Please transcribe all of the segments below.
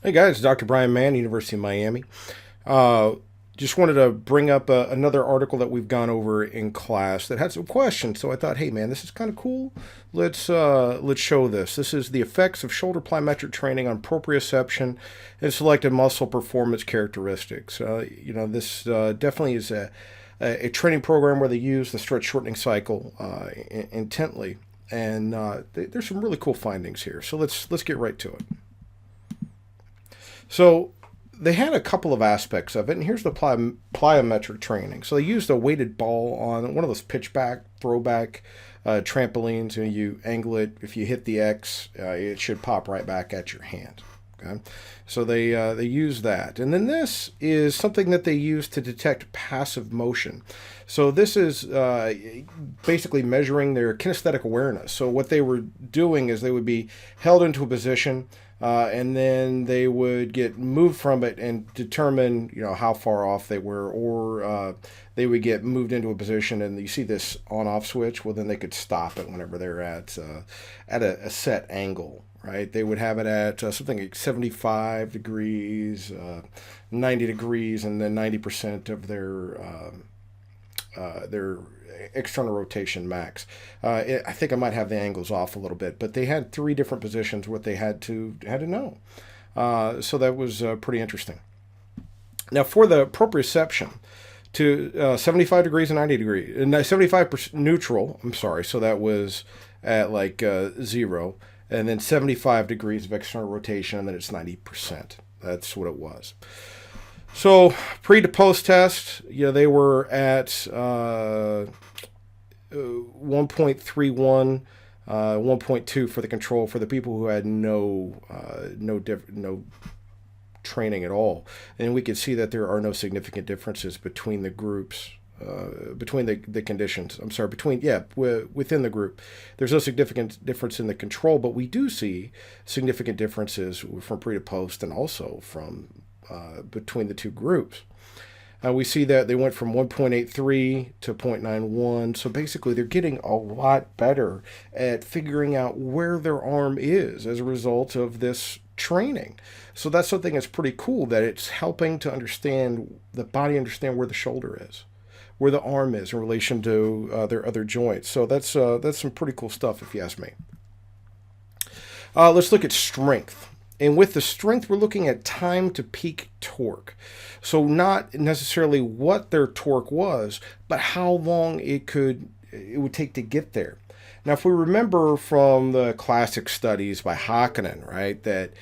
Hey guys, Dr. Brian Mann, University of Miami. Uh, just wanted to bring up another article that we've gone over in class that had some questions. So I thought, hey man, this is kind of cool. Let's show this. This is the effects of shoulder plyometric training on proprioception and selected muscle performance characteristics. This definitely is a training program where they use the stretch shortening cycle intently, and there's some really cool findings here. So let's get right to it. So they had a couple of aspects of it, and here's the plyometric training. So they used a weighted ball on one of those pitchback, throwback trampolines. You angle it. If you hit the X, it should pop right back at your hand. Okay, so they use that, and then this is something that they use to detect passive motion. So this is basically measuring their kinesthetic awareness. So what they were doing is they would be held into a position, and then they would get moved from it and determine, how far off they were, or they would get moved into a position, and you see this on-off switch. Well, then they could stop it whenever they're at a set angle. Right, they would have it at something like 75 degrees, 90 degrees, and then 90% of their external rotation max. I think I might have the angles off a little bit, but they had three different positions what they had to know. So that was pretty interesting. Now for the proprioception, to 75 degrees and 90 degrees, and 75% neutral. I'm sorry, so that was at like 0. And then 75 degrees of external rotation, and then it's 90%. That's what it was. So pre to post test, they were at 1.31, 1.2 for the control for the people who had no training at all. And we could see that there are no significant differences between the groups. Between the conditions. I'm sorry, within the group. There's no significant difference in the control, but we do see significant differences from pre to post and also from between the two groups. We see that they went from 1.83 to 0.91. So basically, they're getting a lot better at figuring out where their arm is as a result of this training. So that's something that's pretty cool, that it's helping to understand the body, understand where the shoulder is, where the arm is in relation to their other joints. So that's some pretty cool stuff, if you ask me. Let's look at strength. And with the strength, we're looking at time to peak torque. So not necessarily what their torque was, but how long it would take to get there. Now, if we remember from the classic studies by Hakkinen, right, that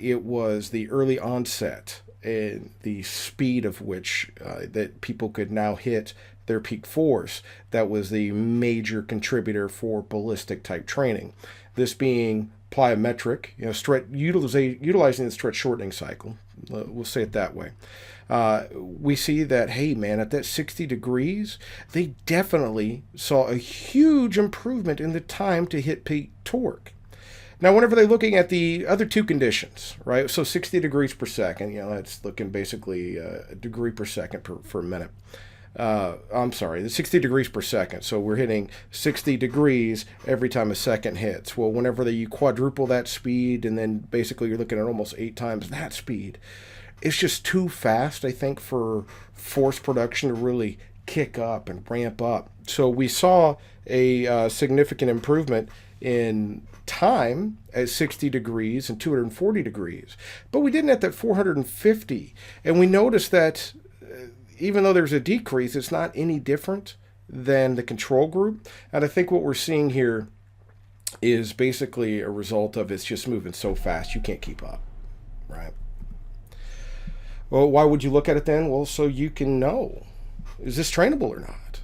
it was the early onset and the speed of which that people could now hit their peak force, that was the major contributor for ballistic type training. This being plyometric, utilizing the stretch shortening cycle. We'll say it that way. We see that, hey man, at that 60 degrees, they definitely saw a huge improvement in the time to hit peak torque. Now, whenever they're looking at the other two conditions, right? So 60 degrees per second, that's looking basically a degree per second per minute. I'm sorry, the 60 degrees per second. So we're hitting 60 degrees every time a second hits. Well, whenever you quadruple that speed, and then basically you're looking at almost 8 times that speed, it's just too fast, I think, for force production to really kick up and ramp up. So we saw a significant improvement in time at 60 degrees and 240 degrees, but we didn't at that 450. And we noticed that even though there's a decrease, it's not any different than the control group. And I think what we're seeing here is basically a result of it's just moving so fast you can't keep up, right? Well, why would you look at it then? Well, so you can know, is this trainable or not?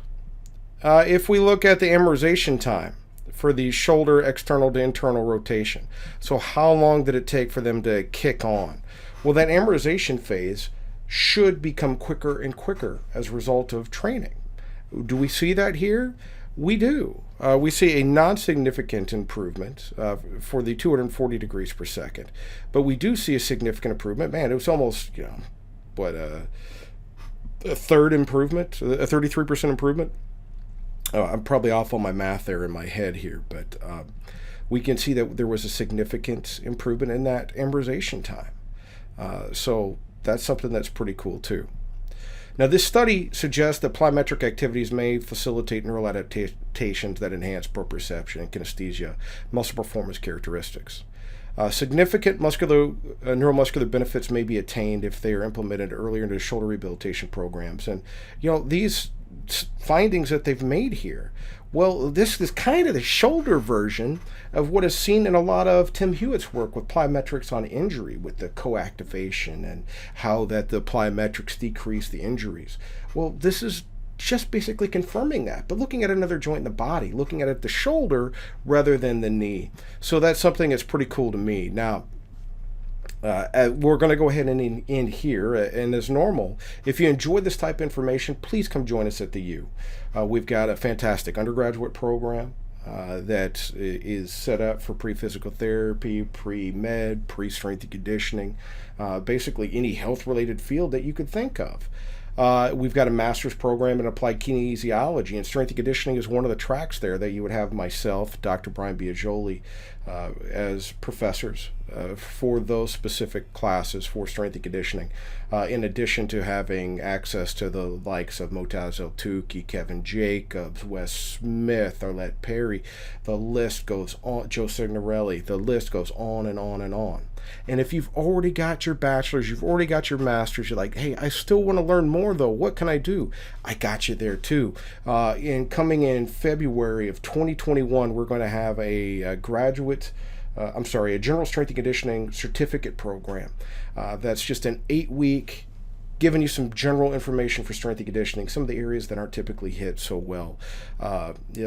If we look at the amortization time for the shoulder external to internal rotation, so how long did it take for them to kick on? Well, that amortization phase should become quicker and quicker as a result of training. Do we see that here? We do. We see a non-significant improvement for the 240 degrees per second, but we do see a significant improvement. Man, it was almost, a third improvement, a 33% improvement. I'm probably off on my math there in my head here, but we can see that there was a significant improvement in that amortization time. So that's something that's pretty cool too. Now, this study suggests that plyometric activities may facilitate neural adaptations that enhance proprioception and kinesthesia, muscle performance characteristics. Significant neuromuscular benefits may be attained if they are implemented earlier into shoulder rehabilitation programs. And, these findings that they've made here, well, this is kind of the shoulder version of what is seen in a lot of Tim Hewett's work with plyometrics on injury, with the coactivation and how that the plyometrics decrease the injuries. Well, this is just basically confirming that, but looking at another joint in the body, looking at it the shoulder rather than the knee. So that's something that's pretty cool to me. Now, we're going to go ahead and end here. And as normal, if you enjoy this type of information, please come join us at the U. We've got a fantastic undergraduate program that is set up for pre-physical therapy, pre-med, pre-strength and conditioning, basically any health-related field that you could think of. We've got a master's program in applied kinesiology, and strength and conditioning is one of the tracks there that you would have myself, Dr. Brian Biagioli, as professors for those specific classes for strength and conditioning, in addition to having access to the likes of Motaz El-Tuki, Kevin Jacobs, Wes Smith, Arlette Perry. The list goes on, Joe Signorelli. The list goes on and on and on. And if you've already got your bachelor's, you've already got your master's, you're like, hey, I still want to learn more though. What can I do? I got you there too. Coming in February of 2021, we're going to have a general strength and conditioning certificate program. That's just an 8-week, giving you some general information for strength and conditioning, some of the areas that aren't typically hit so well.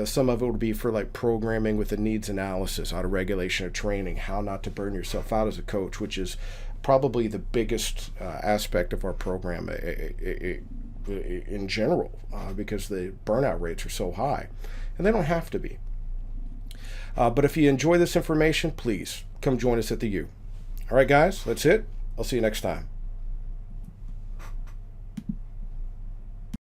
Some of it would be for like programming with the needs analysis, auto-regulation of training, how not to burn yourself out as a coach, which is probably the biggest aspect of our program in general, because the burnout rates are so high, and they don't have to be. But if you enjoy this information, please come join us at the U. All right, guys, that's it. I'll see you next time.